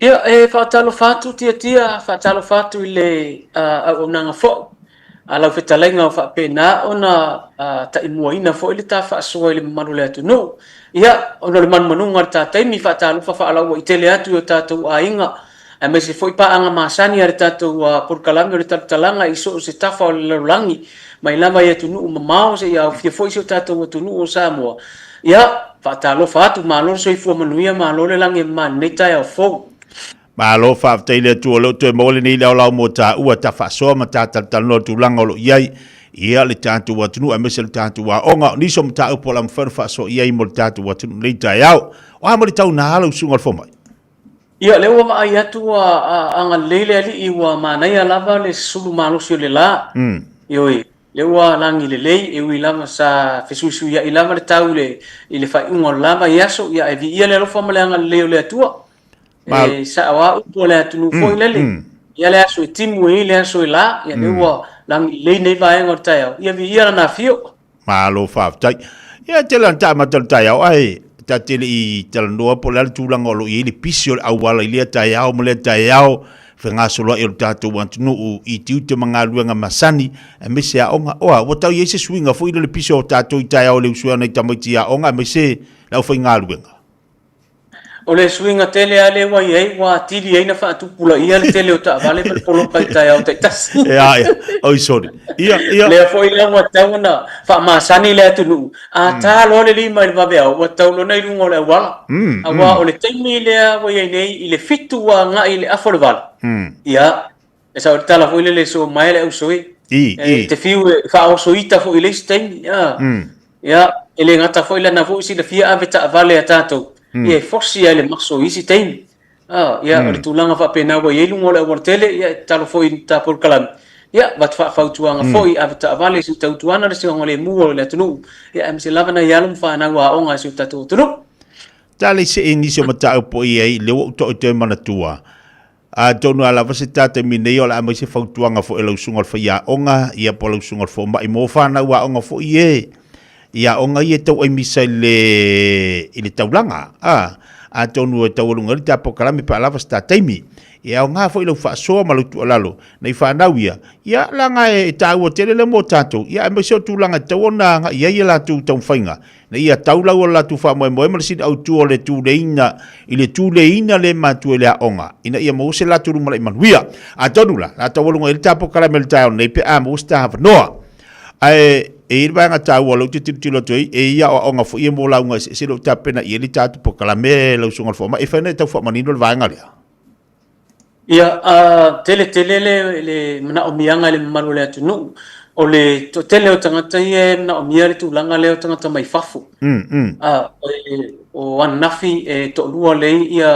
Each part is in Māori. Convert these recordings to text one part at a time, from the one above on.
Ia whaatalo whātu tia whaatalo whātu I le au nanga fo lau whetalainga o whapena ona ta imua ina fo ili ta whaasoa ili manu le atu no ia ona le manu manunga ta taimi whaatalo whaalau I tele atu o tātou a inga a me se foi paanga masani ari tātou porkalami o le talanga iso o se tafa o le laulangi mai lama ia tunu mamao se ia fia foi se tātou o tunu o Samoa ia whaatalo whātu malo so I fua manuia malo le langi maneta o fo Malo fa tele tu lo tu mo le ni la mo ta ua ta fa so ma ta no tu langa lo yai ia le tatu wa tunu a mesel tatu wa onga ni som ta po lam fa so yai mo tatu wa tunu le ta yao o mo le tau na lo sunga fo mai ia le wa mai atu anga lele ali I wa mana ia lava le sulu malo sio le la yoi le wa langi le lei e wi lama sa fesusu ia I lama le tau le ile fa ingo lama yaso ia e vi ia le lo fa male anga le atua sa wa upo le atu fo lele ia le aso timu le aso la ia le wa lang le nei vai ngor tayo ia vi ia na fio malo fa tai ia te lan ta ma tayo ai ta te I te no po le tu lang lo I le pisio au wala ile tayo mo le tayo fenga solo e tatu want no I tiu te manga luenga masani e me se onga o tau ye se swinga fo ile le pisio tatu tayo le usua nei tamiti a onga me se la fo nga luenga o le swinga tele ale wa ye wa tili ai na fa tu pula ia le tele o ta vale pe polo pa ta o ta tas ya oi sorry ia le foi la wa tauna fa ma sani le tu nu a ta lo le lima le va o ta lo nei lungo le wala a wa o le temi le wa ye nei ile fitu wa nga ile afol val ia esa o ta la foi le so mai le usoi te fiu fa o so ita fo ile stem ia ele ngata foi la na fo si le fia ave ta vale atato ia forsi ele maso isi tem ia o tulanga fa pena wa ye lungo le mortele ia talo foi ta por kalam ia wat fa tuanga foi avta vale su tautuana le sio le mu le tunu ia am se lavana yalum fa na wa onga su tatu tunu tali se inisio mata po ia le to te mana tua a tonu ala va se tata mine o la ma se fa tuanga fo elo sunga fa ia onga ia po lo sunga fo mai mo fa na wa onga fo ia onga ia tau ai misa ile taulanga a tonu e taulunga ta po kala me pa lava sta taimi ia onga fo ile fa so ma lu lalo nei fa na ia langa e tau tele le mo tato ia me so tu langa tauna ia la tu tau fainga nei ia taula o la tu fa mo mo si au tu o le tu leina ile tu leina le ma tu le onga ina ia mo se la tu ma le manuia a tonu la taulunga ile ta po kala me tau nei pe a mo sta ha no ai e va nga tau o lo tilo toi e ia o nga fo e mo la nga se lo tapena e li tatu po kala me lo sunga fo ma e fa ne tau fo manino va nga ia ia tele le mana o mianga le malu le atu no o le to tele o tangata ie na o miari tu langa le o tangata mai fafu o anafi e to lua le ia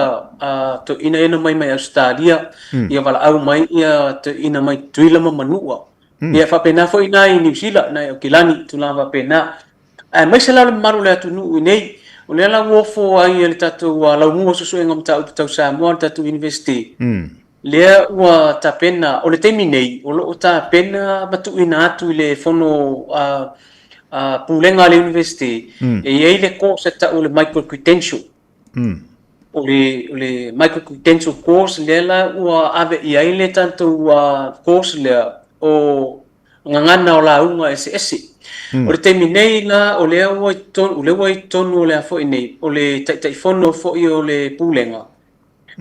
to ina mai Australia ia wala au mai ia to ina mai tuila manua ia fa pena foi na New Zealand na o kilani tu lava pena mai se la maru le atu nu nei o le la wo fo ai le tatu wa la mo so ngam tau Samoa tatu university le wa ta pena o le temi nei o lo ta pena batu ina atu le fono pulenga le university e ai le course ta o le micro credential o le micro credential course le la wa ave ai le tanto course le o ngangana o la unga ese o le terminei la o le wa tonu le fo nei o le tai fono fo o le pulenga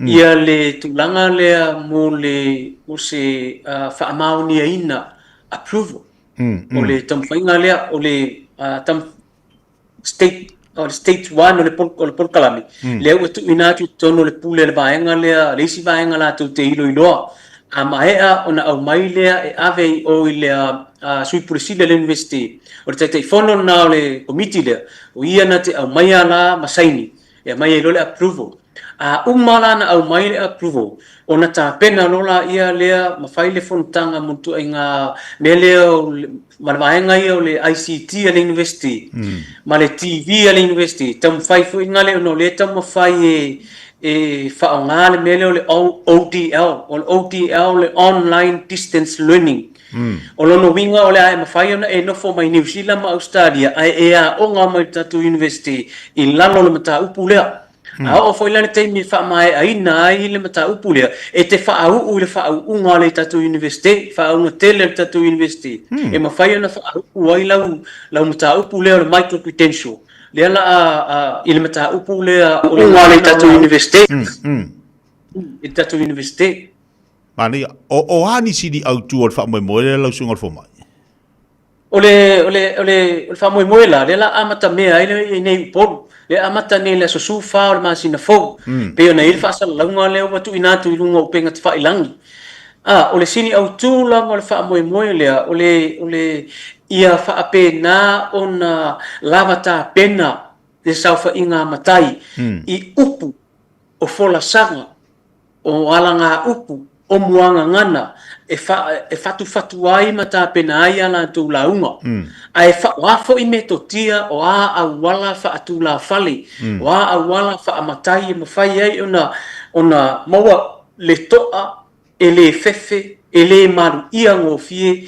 ia le tulanga le mo le o se fa mauni ina approval o le tamfainga le o le tam state one o le por kalami le o tu ina tu tonu le pule le vaenga le si vaenga la tu te ilo a maea ona au mai lea e ave o ile sui purisile le university o te te fono na o le committee lea o ia na te au mai ala masaini e mai e lole approval umala na au mai le approval ona ta pena lola ia lea mawhai le fontanga muntu ai ngā mele o malvaenga ia o le ICT a le university ma le TV a le university tam whai fu inga le no le tam mawhai e whaonga le mele o le ODL le online distance learning o lono winga o le ae mawhai ona e nofo mai New Zealand ma Australia ai e a o ngā mai tatu university i lalo le mata upu lea o foi la te mi fa mai ai na ai le mata upu le e te fa u le fa u nga le tatu university fa u tele tatu university e ma fai na fa u ai la mata upu le micro credential le la il mata upu le o nga le tatu university e tatu university mani o hani sidi au tu o fa mo le la sunga fo mai ole fa mo la le la amata me ai nei por le amata ne le so fa o masina fo pe ona il fa sala longa le o tu ina tu lunga o penga fa ilangi ole sini au tu la mo fa mo le ole ia fa apena ona lavata pena le sa fa inga matai I upu o fola sanga o alanga upu o muanga ngana e fatu ai mata pena ai ala tu launga ai fa wafo I metotia o a wala fa atu la fali wa wala fa amatai mo fai ai ona maua le toa ele fefe ele maru ia ngofie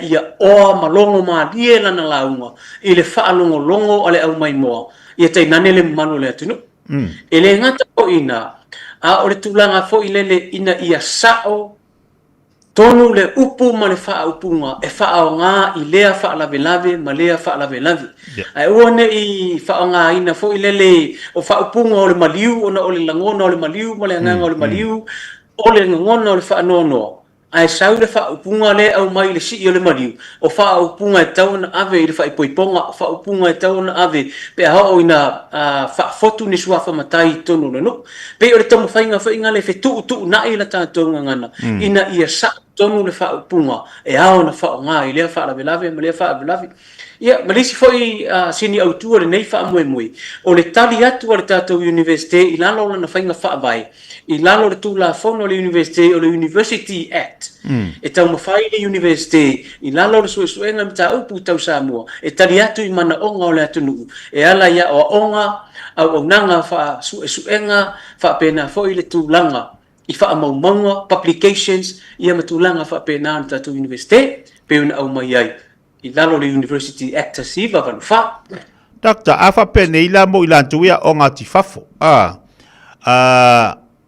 ia o malongo ma diela na launga ile fa longo ale au mai mo ia tai nanele manu le tunu ele ngata o ina a ole tulanga fo ilele ina ia sao tonu le upu ma le faa upunga e faa o ngā I lea faa lave ma lea faa lave ai uone I faa o ngā ina fo ilele o faa upunga o le maliu ona o le langona o le maliu ma le anganga o le maliu o le ngona o le faa nono ai sau le faa upunga le au mai le si o le maliu o faa upunga e tau na ave I le faa ipoiponga o faa upunga e tau na ave pe a hao ina faa fotu ni suafa matai tonu le no pe o le tamu whainga le fetu na I la tātou ngana ina ia sa tonu le faa upunga e ao na faa ngā I lea faa lave ma lea faa lave ia malisi foi sini au tua le nei faa moe o le tali atu o le tātou university I lalo na whainga faa vai I lalo le tūla fono le university o le University Act e tau mawhai le university I lalo le suesuenga mta upu tau Samoa e tali atu I mana onga o le atu nuu e ala ia o onga au nanga faa suesuenga faa pena foi le tūlanga I faa maumanga publications ia matulanga faa pena na tātou university pe una au mai ai I lalo le University Act siva van fa Doctor afa pene ila mo ila tuia o ngā tifafo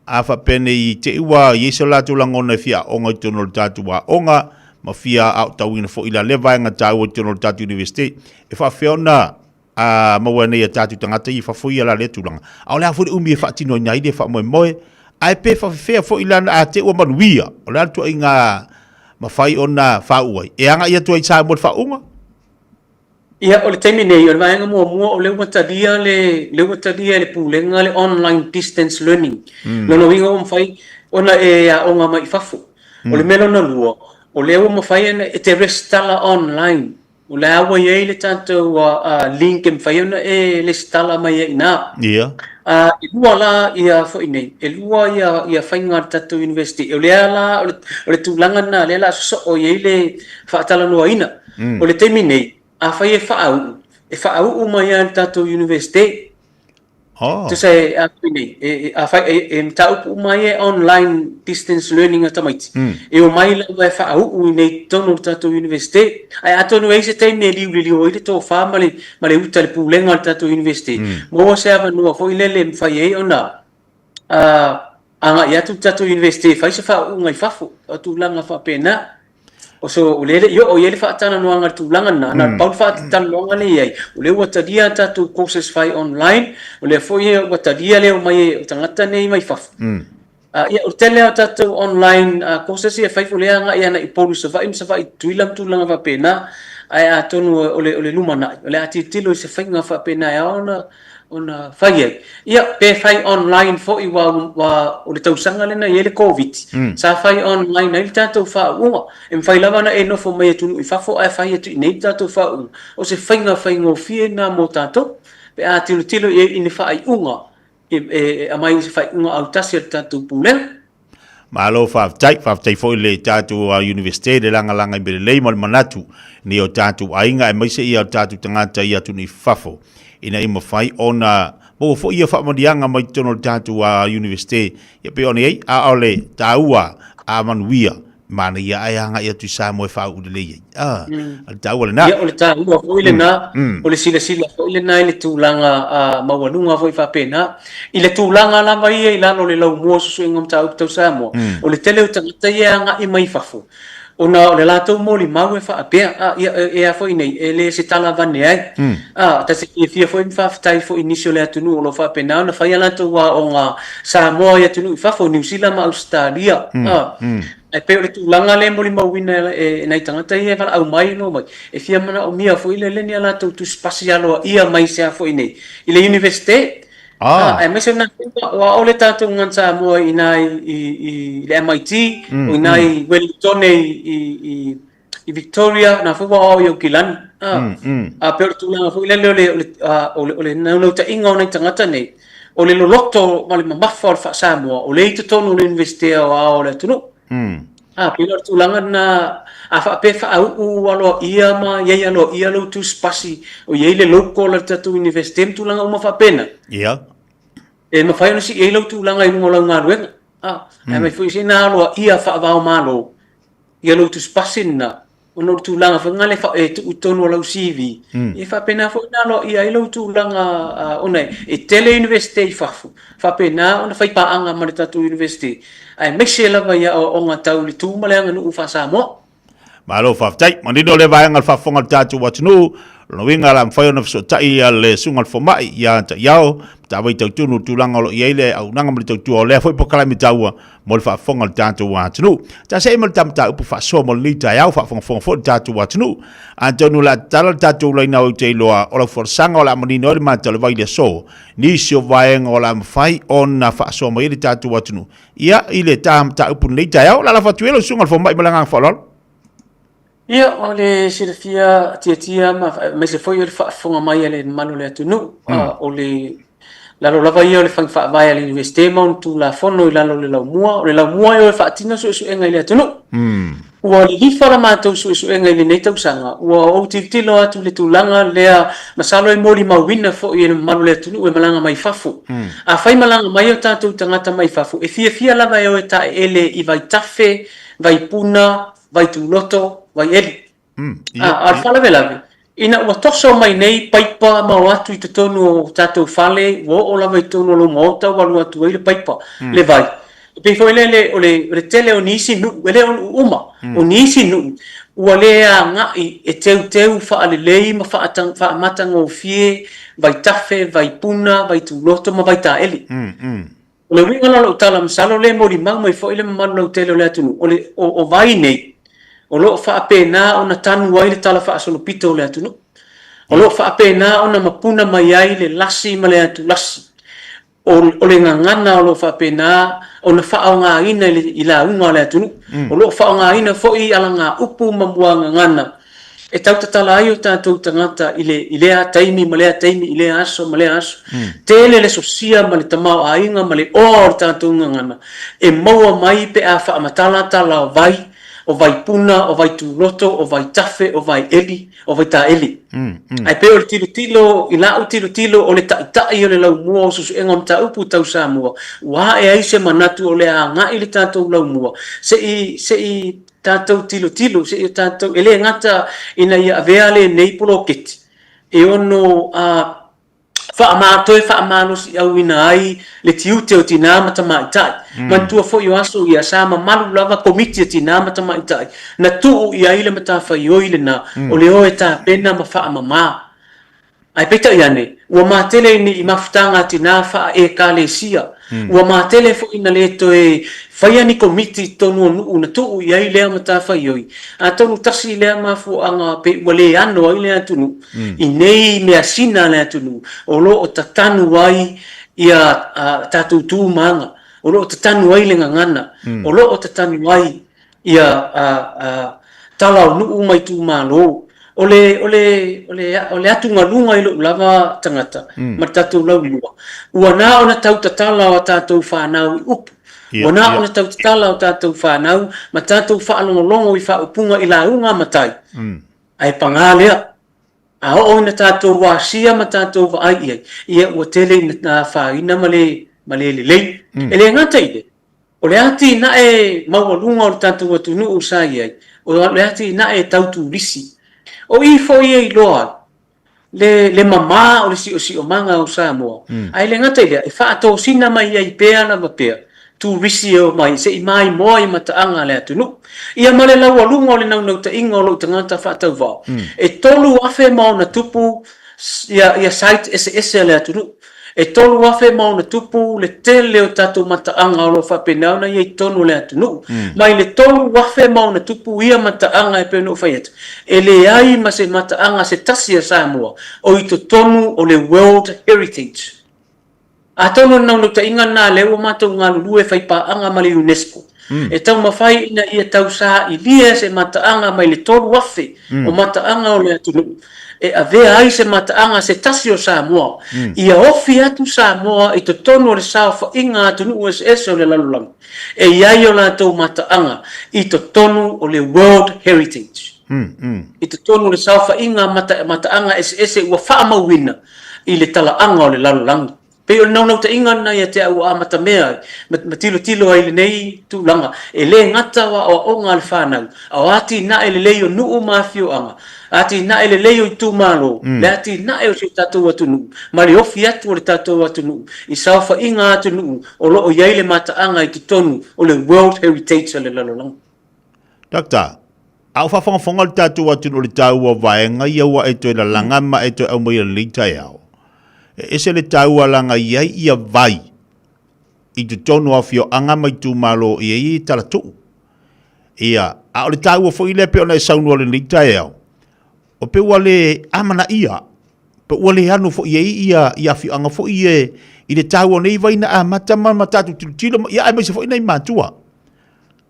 afa pene I te iwa yeso la tu langona fia o ngā tono tatua o ngā ma fia au tauina fo ila lewa ngā tau o tono tatu university e fa feona mawana ia tatu tangata I fa fuia la le tulanga au le afu umi e fa tino nyai de fa moe ai pe fa fea fo ila a te ua manuia o le atu ai ngā mawhai ona whauai. E anga ia tuai sa mo whaunga? Ia, o le taimi nei, o le vaenga mua o le watadia le pūlenga le online distance learning. Lono winga o mwhai, ona e o ngā mai whafu. O le melo na lua, o le ua mwhai e te restala online. O le awa iei le tātou link e mwhai ona e le stala mai e ina. Ia. E lua la ia fo inei, e lua ia whainga tātou university. O le ala, o le tūlanga na, le ala so o iei le whaatala noa ina. O le taimi nei, a whai e whaau mai a tātou university. Tu sai a nei, a whai e mtaupu mai e online distance learning a tamaiti. E o mai la e whaau nei tono tātou university. Ai atonu e se taimi e liu o ile tō wha ma le uta le pūlenga tātou university. Moa se awa noa fo ilele mwhai e ona anga i atu tātou university. Whai se whaau ngai whafu, o tūlanga whapena. O so ulele yo o yele faatana no anga tulanga na paul faatana no anga le ai ule watadia tatu courses fai online ule foi watadia le mai o tangata nei mai faf ia o tele tatu online courses ia fai ule anga ia na ipolu sa vai tuilam tulanga va pena ai atonu ole lumana ole atitilo se fai nga fa pena ia ona fai ia pe fai online fo I wa o le tausanga lena yele covid sa fai online ai tato fa unga em fai lava na e no fo mai tu I fa fo ai fai tu nei tato fa unga o se fai ngo fie na mo tato pe a tilo e ni fai unga e a mai se fai unga au tasi tato pulen malo fa tai fo le tato university de langa be le mal manatu ni o tato ainga e mai se ia tato tangata ia tu ni fafo ina ima fai ona mo fo ia fa modianga mai tono tatu university ia pe ona ai a ole taua a manuia mana ia ai anga ia tu sa mo fa u le al tau wala na ia o le tāua fo ile na o le sila fo ile na ile tūlanga mawalunga fo i whapena i le tūlanga lava ia i lalo le lau mua susu ingam tau sa mo o le tele o tangata ia anga i mai fafu ona o le latou moli mau e whaapea ia fo i nei e le se tala vane ai ta se fia fo i mwhaftai fo inisio le atunu o lo whapena ona whai alatou wa o ngā Samoa i atunu i whafo New Zealand ma Australia e pe o le tūlanga le moli mauina e nei tangata ia wala au mai no mai e fia mana o mia fo i le leni alatou tu spasi aloa ia mai sea fo i nei i le universite e mai se na wa o le tātou ngan Samoa i nai i le MIT o i nai Wellington i Victoria na fo wa o i Kilani pe o le tūlanga fo i le o le nau ta inga o nei tangata nei o le loloto ma le mamafa o le wha Samoa o le i tonu o le universite o le tunu pila tulanga na afa pe fa au alo ia ma ye alo ia lo tu spasi o ye le local tatu university tulanga uma fa pena e ma fa no si ye lo tulanga i ngola ngaruenga e mai foi sina alo ia fa va malo ye lo tu spasi na ono tulanga fa ngale fa e tu tonu lo CV e fa pena fo na lo ia lo tulanga ona e tele university fa pena ona fa pa anga ma tatu university ai mexi lava ia o nga tau li tu maleanga no fa Samoa malo fa tai manino le vai ngal fa fonga tatu watnu lo winga lam fa ona so tai le sungal fo mai ya ta yao ta vai tau tunu tulanga lo ile au nanga mali tau tu le foi pokala mi taua mo fa fonga tatu watnu ta se mo tam ta upu fa so mo li ta yao fa fonga fo tatu watnu antonu la tal tatu lo ina o te loa o la forsanga o la manino le mata le vai le so ni sio vai ngola fai ona fa so mo ile tatu watnu ia ile tam ta upu li ta yao la fa tuelo sungal fo mai malanga fa lol ia o le silafia tia ma se foi o le whaafonga mai le manu le atunu o le lalo lava ia o le whaavai a le universite mauntu la fono i lalo le lau mua o le lau mua i o le whaatina su enga i le atunu ua le hifa la mātou su enga i le nei tausanga ua o titilo atu le tūlanga lea masalo e mori mauina fo i le manu le atunu e malanga mai fafu a whai malanga mai o tātou tangata mai fafu e fia lava e o e ta ele i vai tafe vai puna vai tūloto vai eli al fala velave ina ua toso mai nei paipa mau atu i te tonu o tātou fale o lava i tonu lo mota walu atu i le paipa le vai pe foi o le tele o nisi nu ele uma o nisi nu ua le ngai e teu faalelei ma faamatanga o fie vai tafe vai puna vai tūloto ma vai tā eli o le winga lalo tala masalo le mori mau mai foi le mamalu lau tele o le atunu o vai nei o lo fa pena ona tanu ai le tala fa solo pito le atunu o lo fa pena ona mapuna mai ai le lasi ma le atu lasi o le ngangana o lo fa pena ona fa nga ina i la unga le atunu o lo fa nga ina fo i ala nga upu mamua ngangana e tau tatala ai o tātou tangata i le a taimi ma le a taimi i le aso ma le aso tele le sosia ma le tamau a inga ma le o tātou ngangana e maua mai pe a fa amatala tala vai o vai puna, o vai tūroto, o vai tafe, o vai eli, o vai tā eli. Ai pe o le tilo, i la o tilo, o le tai o le lau mua, o susu enga mta upu tau Samoa. Ua e aise manatu o le a ngai le tātou lau mua. Se i tātou tilo, se i tātou, ele ngata ina ia avea le nei polo keti. E ono whaamano si au ina ai le tiute o tina matamaitai. Mantua fo i aso i asama malu lava komiti o tina matamaitai. Na tuu i aile matawhai oile na o le oe tā pena ma whaamama. Ai peta i ane, ua mātele ni i mafutanga tina wha e kālesia. Ua mātele fo ina le to e whaia ni komiti tonu o nuu na tuu i aile matawhai oi. A tonu tasi lea mafu anga pe ua le ano ai lea tunu. I nei mea sina lea tunu. O lo o tatanu ai ia tātou tū maanga. O lo o tatanu ai le ngangana. O lo o tatanu ai ia talau nuu mai tū mālo. O le atu ngalunga ilo lava tangata. Ma tātou lau lua. Ua nā ona tau tatala o tātou whanau i upu. Ua nā ona tau tatala o tātou whanau. Ma tātou whaalongolongo i whaupunga i la unga matai. Ai pangalea. A o ina tātou ruasia ma tātou vaai iai. Ia ua tele na whaina male lei. Ele ngata ide. o le ati na e maualunga o le tātou atunu o sa iai, o le ati na e tautu risi. O i fo i e loa, le mama o le si o manga o sa moa. Ai le ngata ia, e whaato sina mai ai pēa na mapea, tu risi o mai, se i mai moa i mataanga le atunu. Ia male lau alunga o le nau ta inga o lo tangata whaatau vau. E tolu afe mau na tupu, ia site ese le atunu. E tolu afe mau na tupu le tele o tatu mataanga o lo whapenau na iei tonu le atunu. Mai le tolu afe mau na tupu ia mataanga e pēnu whaiatu. E le ai ma se mataanga se tasia Samoa o i to tonu o le World Heritage. A tonu nau ta inga nā leo mātou ngā lulue whaipaanga ma le UNESCO. E tau mawhai ina ia tau sa i lia se mataanga mai le tolu afe o mataanga o le atunu. E a vea ai se mataanga se tasi o Samoa. Ia ofi atu Samoa i to tonu o le sao whainga atunu USS o le lalulang. E iai o la tau mataanga i to tonu o le World Heritage. I to tonu o le sao whainga mataanga SS ua whaamauina i le talaanga o le lalulang. Pe o nau ta inga na ia te au a mata mea, matilo ai le nei tu langa. E le ngata wa o ngā le whanau. Au ati na e le leo nuu mafio anga. Ati na e le leo i tu malo. Le ati na e o si tatou atunu. Ma le ofi atu o le tatou atunu. I saufa inga atunu. O lo o iai le mata anga i tonu o le World Heritage le lalolanga. Dokta, au whawhangafonga le tatou atunu o le tau o vaenga ia wa e toi la langama e toi au mai a lita e au. Ese le taua langa iai ia vai i tu tonu awhio anga mai tu malo i ei tala tu. Ia, a o le taua fo i le pe ona e saunu le lita e au. O pe ua le amana ia, pe ua le anu fo i ei ia awhio anga fo i e i le taua nei vai na a matama matatu tilo ia ai mai se fo i nei matua.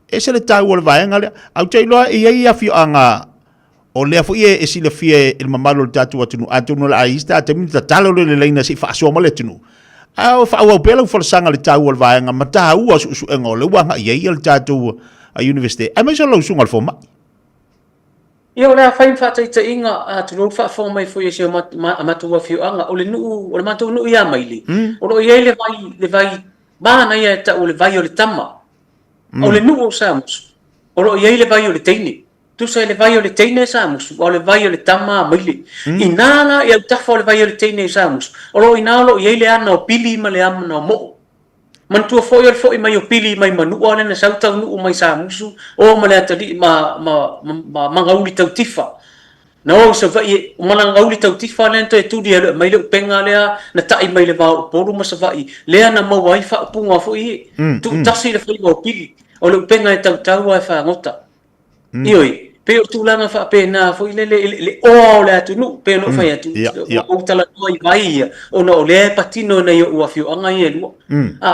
Ese le taua le vaenga le, au teiloa i ei awhio anga o lea fo ie e sile fie il mamalo le tatu atunu la aista te minta talo le leina si fa so male tunu au fa au pelo fo sanga le tau al vaenga mata u su engo le wanga ie il tatu a university ai mai so lo sungal fo ma Ia le fai fa tai tai inga atunu fa fo mai fo ie se matu wa fiu anga o le nu o le matu nu ia mai li o lo ie le vai ba na ia ta o le vai o le tama o le nu o sams o lo ie le vai o le teini tu sai le vai o le teine Samus o le vai o le tama maili inala ia tafa o le vai o le teine Samus o lo inalo ia le ana o pili ma le amana mo man tu fo ia fo i mai o pili mai manu o le na sauta nu mai Samus o ma le atali ma ngauli tau tifa no so vai o ma ngauli tau tifa le to e tu dia mai le penga le na tai mai le va poru ma sa vai le ana ma wai fa punga fo i tu tasi le fo o pili o le penga e tau ai fa ngota Ioi, pe o tūlanga wha pēnā fo i le o le atu nu, pe no whai atu. O tala toi vai ia, o na o le patino na i o awhio anga i e lua.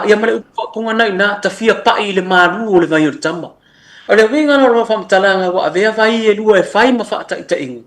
Ia mare punga nai na ta fia pai le maru o le vai o le tama. O le winga na roa whamtalanga wa avea vai e lua e whai ma wha ta inga.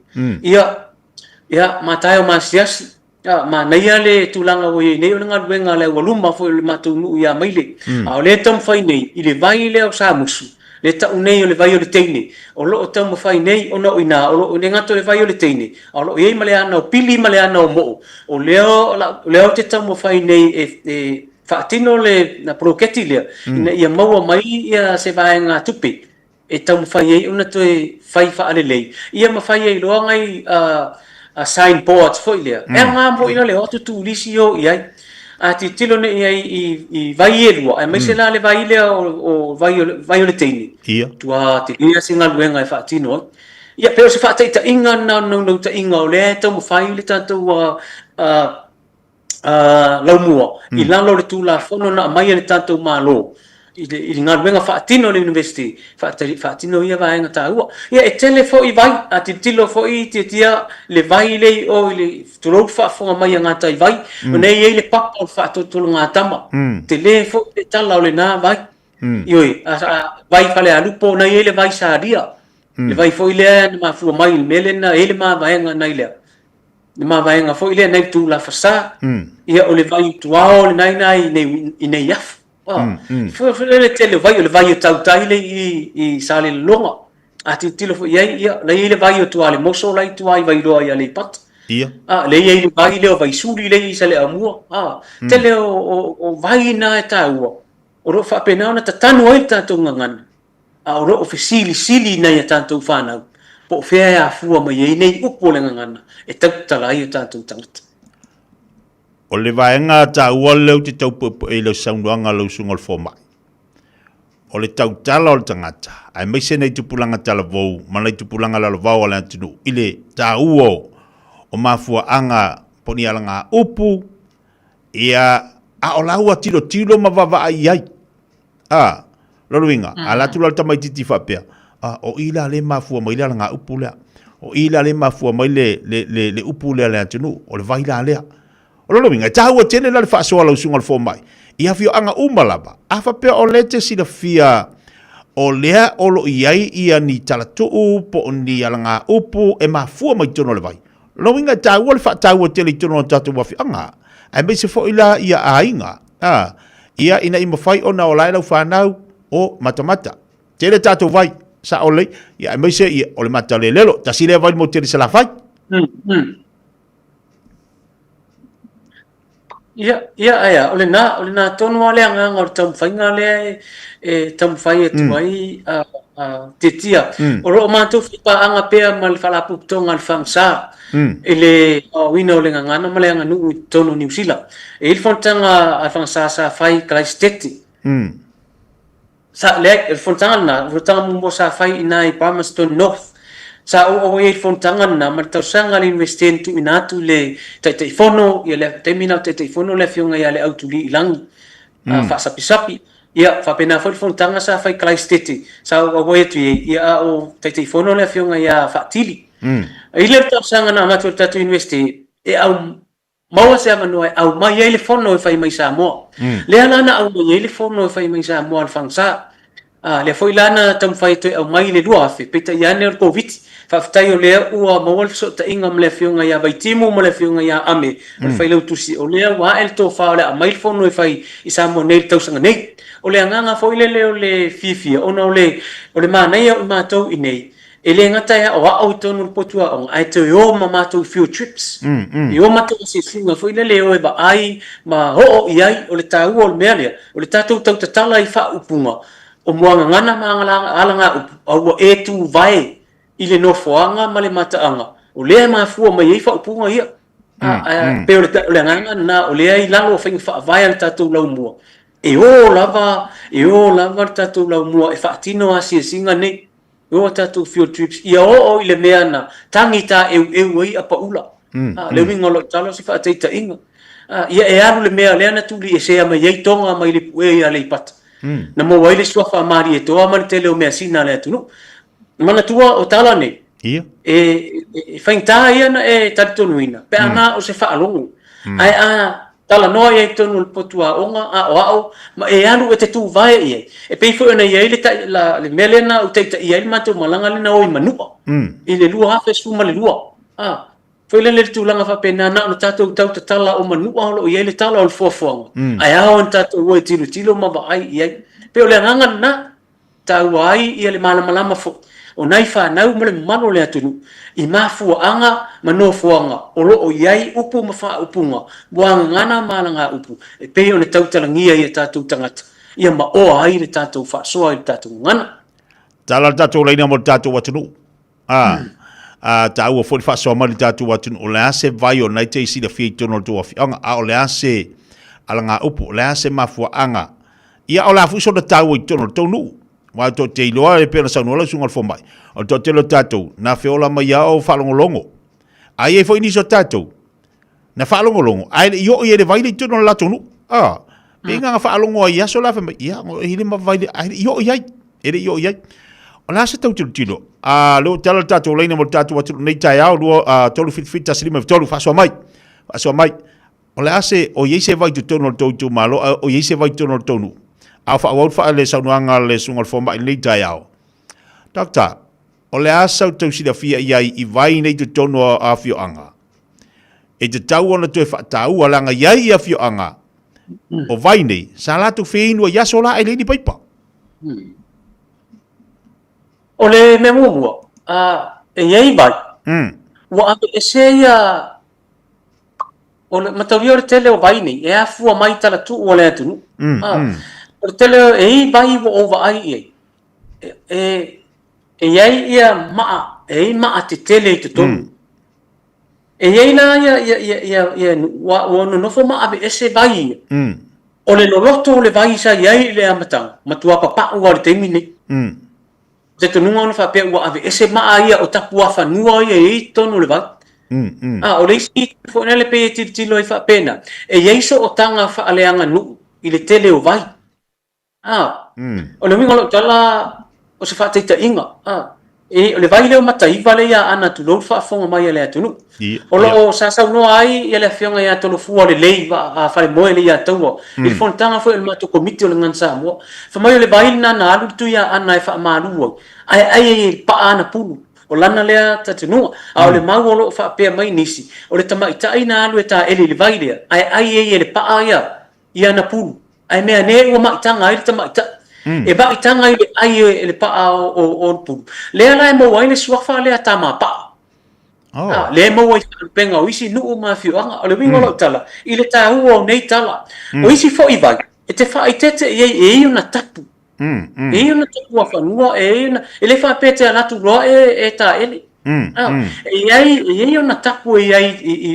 Ia, ma tae o ma siasi. Ma naia le tūlanga o i nei o nga luenga le waluma fo i le matu nu ia maile. O le tam whai nei, i le vai le o Samusu. Le tau nei o le vai o le teine. O lo o tau mawhai nei o na oina. O lo o le ngato le vai o le teine. O lo iei male ana o pili male ana o mo. O leo te tau mawhai nei e whaatino le na proketi lea. Ina ia maua mai ia se vai ngā tupi. E tau mawhai ei una toe whai whaale lei. Ia mawhai ei loa ngai signboards fo i lea. E ngā mo ina le hotu tu lisi o iai. Ati tilo ne i vai e lua, ai mai se la le vai lea o vai o le teini. Ia. Tua te ia singa luenga e whaatino. Ia, pero se whaatai ta inga nau ta inga o lea tau mawhai le tātou laumua. I lalo le tūla whono na mai le tātou mālo. I ngā luenga whaatino le university. Whaatino ia vai ngā tāua. Ia, e tele fo i vai, ati tilo fo i tia le vai lei o le turou whaafonga mai ngā tai vai. O nei ei le papa o whaatotolo ngā tama. Te le fo te tala o le nā vai. Ioi, vai whale alupo, nei ei le vai sāria. Le vai fo i lea, na mafua mai le mele na, ele mā vaenga nei lea. Le mā vaenga fo i lea, nei tū la whasa. Ia o le vai tuao, le nai nei yafu. Le tele vai o le vai o tautai le i sale longa. Ati tilo fo iai, ia, le le vai o tua le moso lai tua i vai loa ia le pat. Ia. Le iai le vai le o vai suri le i sale amua. Tele o vai na e taua. o ro whapena ona tatanu ai tātou ngangana. A o ro sili nei a tātou whanau. Po whea e a fua mai ei nei upo le ngangana. E tautala ai a tātou tangata. O le vaenga ta ua leu te taupo e leo saunuanga leu sungol fomai. O le tautala o le tangata. Ai meise nei tupulanga tala vau, ma nei tupulanga lalo vau ala tunu. Ile ta uo o mafua anga poni alanga upu, ia a o lau a tilo ma vava ai ai. Loluinga, ala tu lal tamai titi whapea. O ila le mafua mai le alanga upu lea. O ila le mafua mai le upu lea lea tunu, o le vaila lea. O loluinga, tahua tene la le whaasoa lau sungal fo mai. Ia fio anga umalaba, a whapea o lete sila fia o lea olo iai ia ni talatuu po ni alanga upu e mafua mai tono le vai. Loluinga, tahua le whaatahua tele tono o tatu wafi anga. Ai me se fo ila ia ainga. Ia ina ima fai o na o lai lau whanau o matamata. Tele tātou vai, sa ole, ia mai se ia ole mata le lelo, ta sile vai mo tele sala fai. Ia, ole na tonu ale anga ngor tam fai ngale tam fai tuai tetia. Oro mato fipa anga pea mal fala puptonga al fangsa. Ele wina ole ngana male anga nu tonu New Zealand. Il fontanga al fangsa sa fai Christchurch. Sa lek fontangan na rutang mo sa fai inai Palmerston North sa o e fontangan na martausanga le investen tu inatu le tai fono ia le terminal tai fono le fiunga ia le autuli ilang fa sapi ia fa pena foi fontanga sa fai Christchurch sa o e tu ia o tai fono le fiunga ia fa tili ile tausanga na matu tatu investi e au mau se manu au mai ele fono e fai mai sa mo le ana na au mai ele fono e fai mai sa mo al fangsa le foi lana tam fai to au mai le lua fe peta ya ne covid fa ftai o le ua mawal so ta inga mle fiunga ya vai timu mle fiunga ya ame fai le tusi o le wa el to fa le mai fono e fai isa mo nei tau sanga nei o le nganga foi le fifi ona o le mana ia o matou inei ele ngata ya o au tonu potua on ai to yo mama to few trips yo mato se singa foi le o ba ai ma ho iai o le tau o melia o le tatu tau tala i fa upunga o moanga ngana maanga alanga o e tu vai ile no foanga male mataanga o le mafua mai fa upunga ia pe o le ngana na o le ai lalo fa fa vai al tatu lau mua e o lava tatu lau mua e fa tino asi singa nei o tatu field trips ia o ile meana tangita e wei apa ula le winga lo talo si fa taita inga ia e alu le mea le na tuli e se ama ye tonga mai le puea le pat na mo waile swafa mari e toa man tele o mea sina le tunu mana tua o tala nei ia e fainta ia na e tatunuina pe ana o se fa alongo ai tala no e tonu le potua onga o ma e alu e te tu vai e pe fo na ye le melena o te ia ma to malanga le na o manua ile lua ha fe suma le lua foi le tulanga fa pena na no tatu tau tala o manua o ye le tala o fofo ai a tatu o tilo ma ba ai ye pe o le nganga na tau ai ia le malama fo o nai fa na mo le mano le atunu i mafu anga mano fuanga o lo o yai upu ma fa upunga buanga ngana malanga upu e pe o le tau talangia ia tatu tangata ia ma o ai le tatu fa so ai tatu ngana tala tatu leina mo tatu watunu ta ua foi fa so mal tatu watunu o la se vai o nai te si le fi tono to of anga o la se alanga upu la se mafu anga ia o la fu so de tau i tono tonu wa to te loa e pena sa no la sunga fo mai o to te lo tato na feola mai o falongolongo ai e foi ni so tato na falongolongo ai yo e le vai le tono la tonu pinga falongo ia so la fa ia o ile ma vai ai yo ia ele yo ia o la se tau tilo lo tala tato le mo tato wa nei tai au lo tolu fit taslima tolu fa so mai o la se o ye se vai tono to malo o ye se vai tono tonu a fa wa fa le sauanga le sungal fo mai le tai au doctor o le asa tau si da fia iai i vai nei te tono a fio anga e te tau ona te fa tau alanga iai a fio anga o vai nei sa la tu feinu ya sola ai le ni paipa o le me mua e iai vai wa ame e se ia o le matawio le tele o vai nei e a fua mai tala tu o le atunu o tele e vai wo over ai e ia maa te tele te tonu e ia na ia wa no fo maa be ese vai o le loloto le vai sa ia le amata matua papa o le temi ne te tonu ona fa pe wa ave ese maa ia o tapu afa nua ia e tonu le vai o le isi fo na le pe tilo i fa pena e ia so o tanga fa aleanga nu i le tele o vai o le mingo lo tala o se fa te inga e o le vai le o matai vale ia ana tu lo fa fonga mai le atunu o lo sa no ai ia le fionga ia tolo fu le lei va fa le moe le ia tau il fontanga fo il mato komite o le ngansa mo fa mai le vai na alu tu ia ana fa malu ai pa ana pulu o lana lea tatunu o le mau o lo fa pe mai nisi o le tama ita ina alu ta ele le vai le ai le pa ia na pulu ai mea ne o ma tanga ai tama ita e ba itanga ai le pa o pulu le la mo wai le swafa le tama pa le mo wai penga o isi nu ma fi o le wingo lo tala i le ta o nei tala o isi fo i vai e te fa itete e una tapu e una tapu a fanua e le fa pete ala tu lo e ta ele e ai una tapu e ai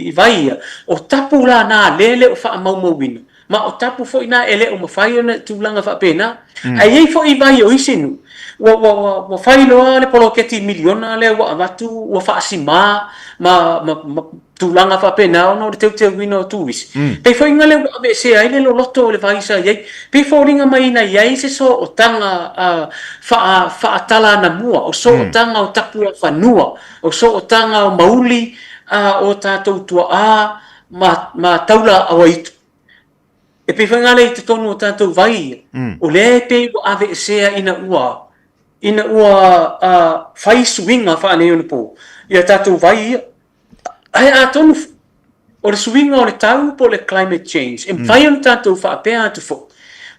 i vai o tapu la na lele o fa mau wina ma o tapu fo ina ele o mafai ona tulanga fa pena ai fo i vai o isinu wo fai lo le poloketi miliona le wa avatu wo fa sima ma tulanga fa pena ona le te wino tuis pe fo inga le ave se ai le loto le vai sa ai pe fo ringa mai na ai se so o tanga fa tala na mua o so o tanga o tapu fa nua o so o tanga o mauli o tatou tua ma taula awaitu e pe whanga le te tonu o tātou vai o le pe o ave sea ina ua whai suinga whaane ona po ia tātou vai ai a tonu o le suinga o le tau po le climate change e whai ona tātou whaapea atu fo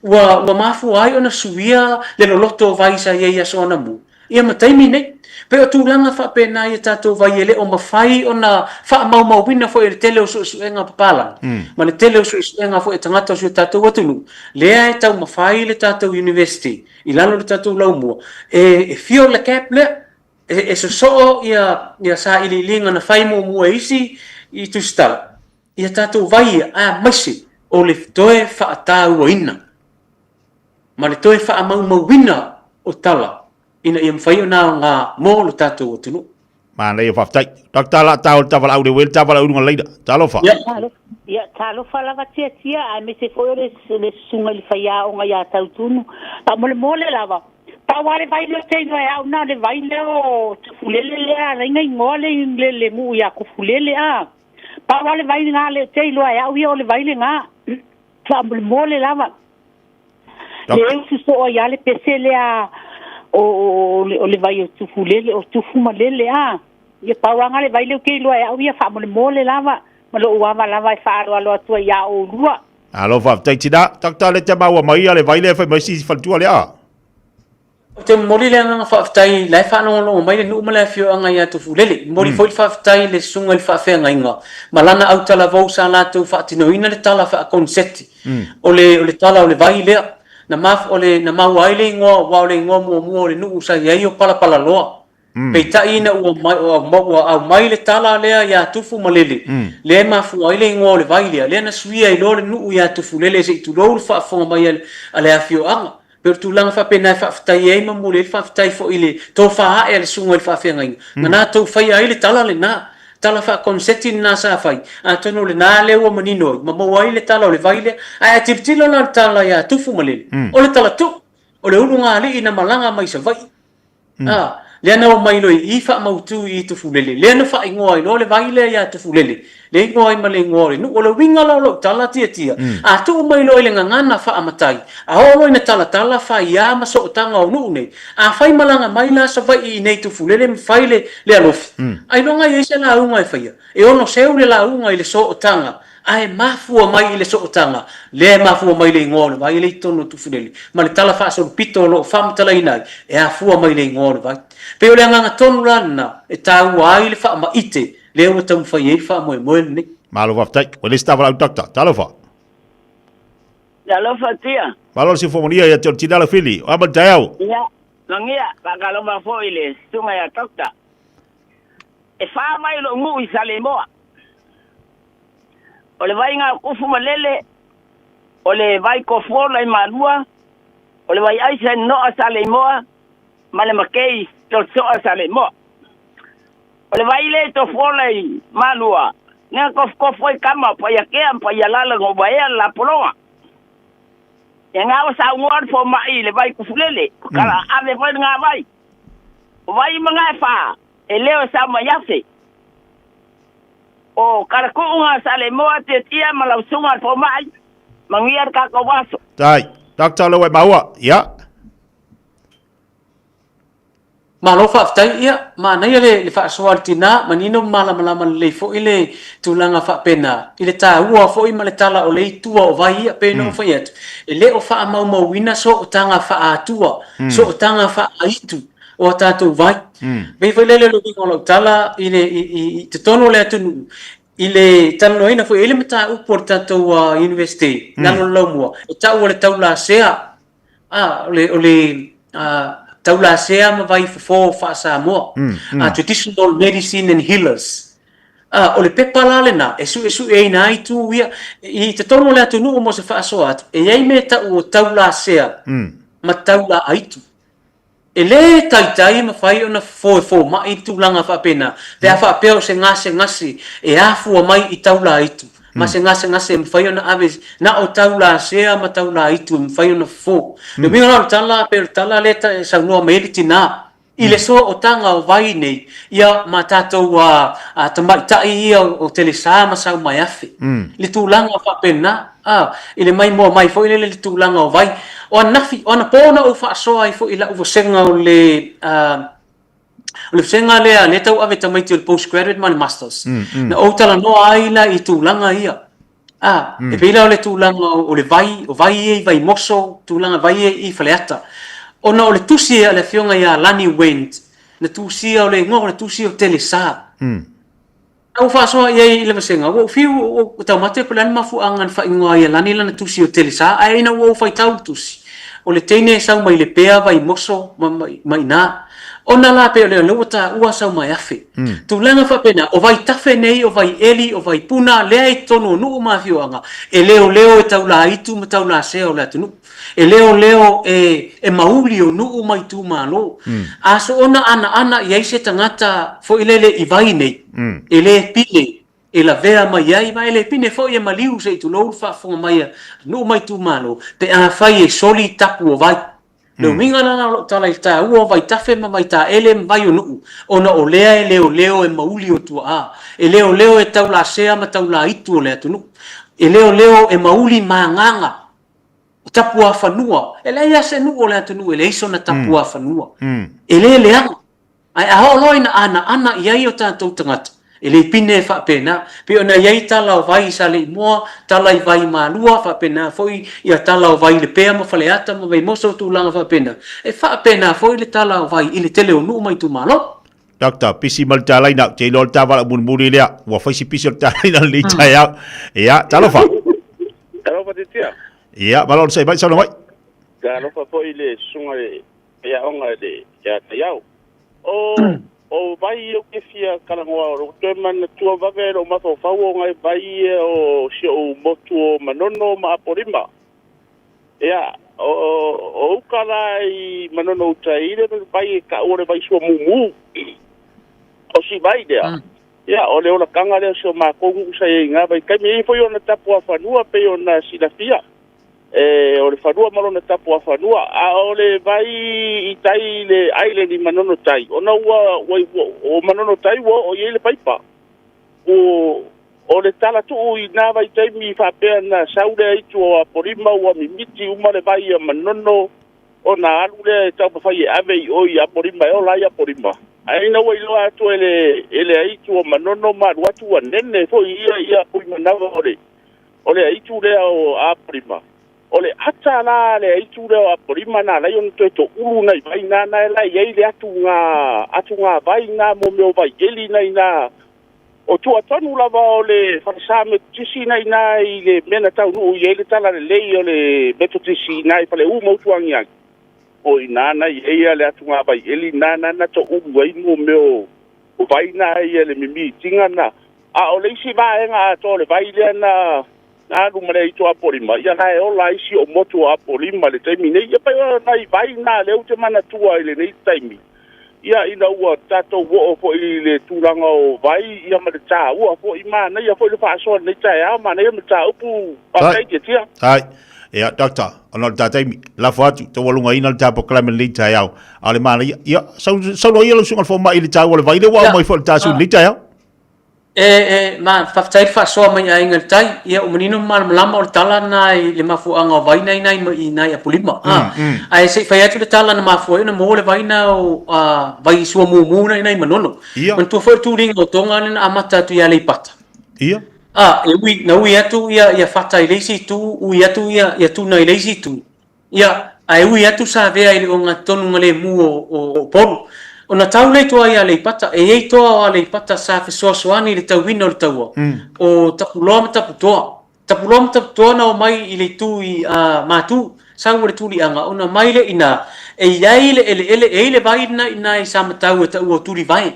ua mafu ai ona suia le loloto vai sa ia so ana mu ia mataimi nei pe o tūlanga whapena ia tātou vai ele o mawhai o na wha wina fo e le tele o suenga papala. Ma le tele o suenga fo e tangata o su tātou atunu. Lea e tau mawhai le tātou university. I lalo le tātou laumua. E fio le cap le, e so ia sa ili linga na whai mua isi i tu stala. Ia tātou vai a maisi o le toe whaatau o ina. Ma le toe wha wina o tala. Ina ia mwhai o nā ngā mō lo tātou o tunu. Mana ia whaftai. Dr. La tau tawala au de wel tawala urunga leida. Talofa. Ia talofa lava tia ai me se foi le sunga li whaia o ngā ia tau tunu. Ta mole lava. Ta wale vai leo te inoa au nā le vai leo te fulele lea ringa ingoa le mu ia ko fulele a. Ta wale vai ngā le te inoa au ia o le vai le ngā. Ta mole lava. Le eu su so o ia le pese lea o le vai o tufulele o tufumalele ia pauanga le vai le ke lo ia ia fa mole lava ma lo wa lava fa lo atu ia o lua alo fa taitida takta le te maua mai le vai le fa mai si faltua le te mori le nga fa tai le fa no lo mai le no mala fio anga ia tufulele mori foi fa tai le sunga le fa fe nga inga malana au tala vo sa la tu fa tino ina le tala fa concept o le tala o le vai le na maf ole na mau ai le ngo mo le nu sa ia o pala loa pe ta ina o mai le tala le ia tufu malele le mafu ai le ngo le vai le na suia i lo le nu ia tufu le se tu lo fa fo mai ale afio anga per tu lang fa pena fa ftai ai mo le fa ftai fo ile to fa ele sungo le fa fe ngai na to fa ai le tala le na tala fa concetti na sa fai atono le na le o manino ma mo ai le tala le vai le ai tiptilo na tala ia tufu malele o le tala tu o le ulunga ali ina malanga mai sa vai le na o mai no I fa mautu I tufu lele le na fa ingoa no le vai le ia tufu lele le ingoa male ngore no o le winga lo tala tia a tu mai lo le ngana fa amatai a o ina tala fa ia ma so tanga o nu ne a fai malanga mai la sa vai I nei tufu lele fai le alof ai no ngai se la unga fa ia e ono se le la unga le so tanga ai mafu mai le so tanga le mafu mai le ngone vai le tonu tufu lele ma le tala fa so pito lo fam tala ina e a fu mai le ngone vai pe o le nganga tonu lana e tau ai le fa ma ite le o tau fa ye fa mo ni malo waftai o le stava au takta talofa Ya lo fatia. Malo si fomonia ya tol tinala fili. Aba tayau. Ya. Langia kalau ma fo ile sunga ya tokta. E fa mai lo ngu isale moa. Ole vai nga kufu malele. Ole vai ko fo lai malua. Ole vai aisa no asale moa. Male makei to so asale moa. Ole vai le to fo lai malua. Nga ko foi kama pa ya ke pa ya la ngo ba ya la polonga. Yang awas awar fo mai le vai kufulele. Kala ave vai nga vai. Vai mangafa. Eleo sama yase. O kala ko nga sale moa te tia malau sunga fo mai. Mangiar ka ko waso. Tai. Dr. Lewe bawa. Ya. Malo fa aftai ia mana ia le fa soaltina manino mala le fo ile tulanga fa pena ile ta ua fo i male tala o le tua o vai ia pena fo iet ele o fa mau wina so o tanga fa atua so o tanga fa aitu o tatu vai be fo le lo ngolo tala ile i te tono le atu ile tano ina fo ile mata u portato university ngalo lo mo e ta o le taula sea ole taula sea ma vai fo fa sa mo traditional medicine and healers ole pepala le na esu e nai tu ia i te tono le atu no mo se fa so at e ai me ta o taula sea ma taula aitu ele tai ma fai ona fo ma i tu langa fa pena te fa peo se ngasi e afu mai i taula aitu ma se ngase me fai ona aves na o taula sea ma taula itu me fai ona fo le minga tala per tala leta e sa no meditina ile so o tanga o vai nei ia matato wa tamai tai ia o telesa ma sa mai afi le tulanga fa pena ile mai mo mai fo ile le tulanga o vai o nafi ona pona o fa so ai fo ila o senga o le senga le tau ave tamai til postgraduate man masters na o tala no ai la i tulanga ia e pila le tulanga o le vai moso tulanga vai i faleata ona o le tusi le fionga ia lani went na tusi o le ngo le tusi o telesa au fa so ia le senga o fiu o tamate plan mafu angan fa ingoa ia lani lana tusi o telesa ai na o fa tau tusi o le teine sau mai le pea vai moso mai na ona la pe le lota ua sau mai afi tu langa fa pena o vai tafe nei o vai eli o vai puna le ai tono nu ma fioanga e leo e taula itu ma taula se o la tunu e leo e mauli o nu mai tu malo aso ona ana ia se tangata fo ilele i vai nei ele pile e la vera mai ai vai le pine fo ia maliu se tu lo fa fo mai nu mai tu malo pe a fai e soli tapu o vai le minga na lo tala ita u vai tafe ma vai ta ele vai no ona o lea leo e mauli o tu e leo e taula sea ma taula itu le tu e leo e mauli manganga tapua fanua ele ia se nu o le tu ele iso na tapua fanua ele leanga ai a holoina ana ia i o tanto tangata ele pine fa pena pe ona ia tala vai sale mo tala vai malua fa pena foi ia tala vai le pe ma faleata ma vai moso tu langa fa pena e fa pena foi le tala vai ile tele no mai tu malo Doctor pisi mal tala ina te lo tava bun muri le wa fa si pisi tala ina le taya ya talo fa tia ya balon sai vai sa no mai ga lo fa foi le sunga ya onga de ya tayau o vai o ke fia kala ngoa o te man tua vave o ma fo fau ngai vai o si o motu o manono ma porima ya o kala i manono tai le vai ka ore vai so mumu o si vai dia ya o le ola kanga le so ma ko ngu sai nga vai kai mi foi ona tapu afanua pe ona silafia o le fanua malona tapu a fanua o le vai i tai le aile ni manono tai ona ua o manono tai o ye le paipa o le tala tu i na vai tai mi fa pe na saule ai tu a porima ua mi miti uma le vai a manono ona alu le tau pa fai ave i o i a porima o la ia porima ai na wai loa tu ele ai tu manono ma watu a nene fo ia porima na o le ai tu le o a porima ole ata la le itu le a porima na la yon to ulu na vai na la ye le atu nga vai na mo me vai eli na o tu atonu lava o le farsame tisi nai nai le mena tau nu i ele tala le lei o le beto tisi nai pale u mo tuangi ai o inana i eia le atunga vai eli nana na to u wai mo meo o vai na i le mimi tinga na a o le isi va enga to le vai le na na lu mare i to apolima ia na e o la isi o motu apolima le taimi nei ia pa nai vai na le u te mana tua i le nei taimi ia ina ua tato wo fo i le tulanga o vai ia ma le tā ua fo i mana ia fo i le whaasoa nei tae au mana ia ma tā upu pakai te tia. Ai, ia, doctor, ono tā taimi, la fuatu, te walunga ina le tā poklame le tae au, ale mana ia, sau no ia lo sunga fo mai le tā ua le vai le wau mai fo le tā su le tae au. ma faftai whaasoa mai a inga tai, ia o manino malama o le tala nai le mafuanga o vai nai nai a pulima. Ai se whai atu le tala na mafua ina mo le vai na o vai sua mumu nai manono. Man tua whai tūringa o tonga nina amata atu ia leipata. Ia. Na ui atu ia whatai leisi tu, ui atu ia tu nai leisi tu. Ia, ai ui atu sa vea ili o ngā tonu ngale mu o polu. O na tau le toa ia leipata, e ei toa o leipata sa fesoasoani le tau wina o le taua. O tapuloa ma taputoa. Tapuloa ma taputoa na o mai i le tu i mātu, sau le tuli anga. O na mai le ina, e iai le e le vai ina i sa matau e tau o tuli vai.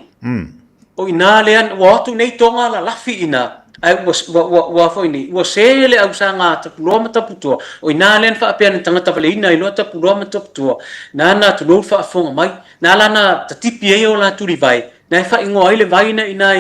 O ina le an, o atu nei tonga la lafi ina. Ai wa foi ni wa sele au sanga tapuloa ma taputoa. O ina le an fa apea na tangata vale ina i loa tapuloa ma taputoa. Na tulu fa afonga mai. Na lana tatipi e o la turi vai. Na fa ingo ai le vai na ina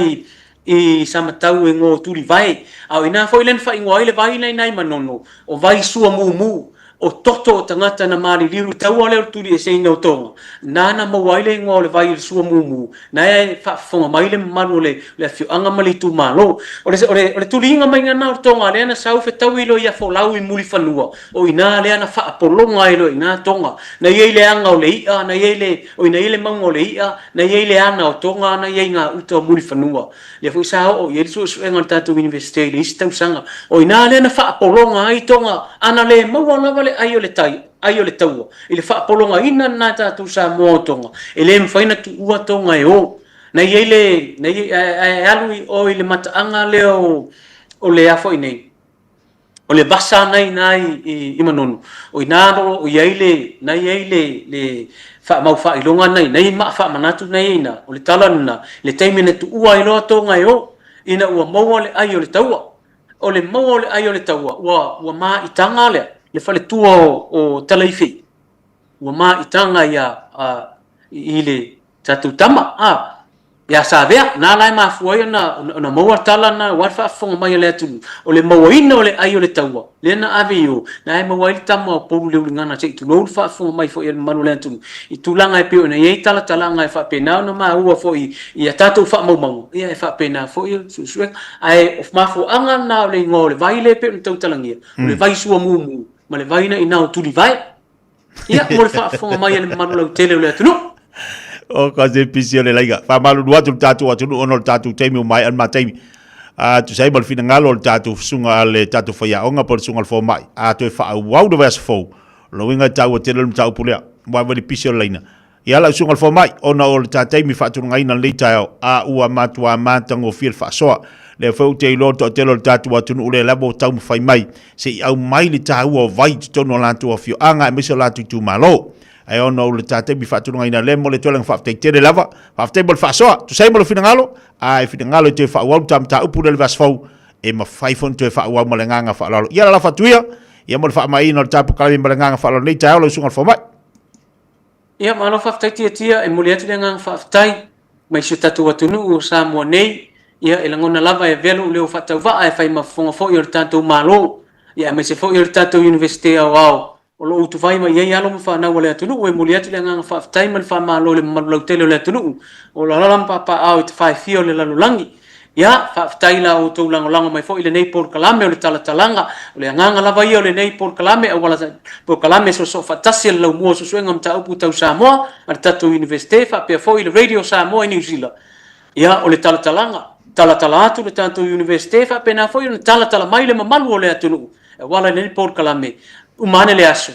i samatau e ngo turi vai. Au ina foi len fa ingo ai le vai na ina i manono. O vai sua mumu. O toto o tangata na mari liru tau ole o turi e se ina o tonga. Nana mawaile ingo le vai sua mumu. Na e fa fonga mai le manu le fio anga mali tu malo. Ole turi inga mai ngana o tonga le ana sau fe tau ilo ia fo lau i muli fanua. O ina le ana fa apolonga ilo ina tonga. Na iei le anga o le ia, na iei le, o ina iei le maunga o le ia, na iei le ana o tonga, na iei ngā uta o muli fanua. Le fo isa o iei su enga tatu universite le isi tau sanga. O ina le ana fa apolonga ai tonga, ana le maua lava le ai o le tai, ai o le taua. I le whaapolonga ina nā tātou sa mua tonga. E le mwhaina tu ua tonga e o. Na iei le, na iei alui o i le mataanga le o le afo i nei. O le basa nai i manono. O i nāro, o iei le, na iei le wha mau wha ilonga nei maa wha manatu nei ina. O le talana, le teimene tu ua i loa tonga e o. Ina ua maua le ai o le taua. O le maua le ai o le taua. Ua maa i tanga lea. Le fale tua o talaifi. Ua maa i tanga i le tatu tama. Ia sa vea, nā lai maa fuai na maua tala na warfa fonga mai le atu. O le maua ina o le ai o le taua. Le na ave yo. Na e maua ili tama o poru leu ngana se i tu lou fa fonga mai fo i manu le atu. I tu langa e peo na iei talanga e fa pena na maa ua fo i a tatou fa mau. Ia e fa pena fo i susue. Ai of mafo anga na o le ngō le vai le peo na tau talangia. O le vai sua mumu. Ma le vai na ina o tuli vai. Ia mo le fa fonga mai le manu lau tele o le atu no. O ka se pisi o le laiga. Wha malu nuatu le tātou atu ono le tātou teimi o mai an ma teimi. Tu sai mal fina ngalo le tātou sunga le tātou whaia onga po le sunga le fo mai. Tu e wha au na wesa fo. Lo winga tau o tele le tau pulea. Mwa wali pisi o le laina. Ia la sunga le fo mai. Ona o le tātou teimi wha atu ngaina le tau. Ua matua mātang o fia le wha soa. Le fau te ilo to tele le tātou atu ule labo tau mwhai mai. Se i au mai le tāu o vai tono lantu o fio anga e miso lantu tu malo. Ai ono le tate mi fatu ngai na le mo le tole fa te tere lava fa te bol fa so tu sai mo le finangalo ai finangalo te fa wa tam ta upu le vas fau e ma fai fon te fa wa mo le nganga fa lalo ia la fatuia ia mo fa mai no tapu kali mo le nganga fa lalo nei ta lo sunga fa mai ia ma no fa te tia e mo le atu le nganga fa tai mai se tatu atu nu sa mo nei ia e langona lava e velo le fa ta va e fa ma fonga fo ir tanto malo ia me se fo ir tanto universite au o lo tu vai mai ia lo fa na wala tu no e muliatu le nga fa time fa ma lo le lo tele le tu no o la lam papa au te fa fio le la langi ia fa taila o to lang mai fo ile nei por kalame o le talanga o le nga la vai o le nei por kalame o wala por kalame so fa tasil lo mo so ngam ta upu tau Samoa ar tatu universite fa pe fo ile radio Samoa New Zealand ia o le talanga atu le tatu universite fa pe na fo ile tala mai le malu o le atu wala nei por kalame umane le aso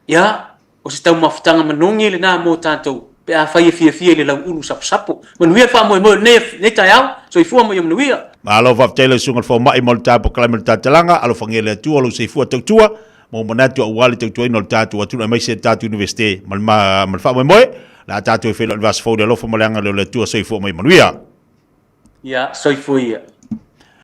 ia o se tau mafutanga manongi le na mo tātou pe a fai fia le lau ulu sapo manuia fa mo ne taiao so i fua mo yo manuia ma alo fa tele sunga fo mai mo ta po klama ta talanga alo fangele tu alo se fu tua mo mona tu wali tu no ta tu mai se ta tu universite mal fa mo la ta tu fe lo vas fo de lo fo mo langa le tu so i fu mo manuia ya so i fua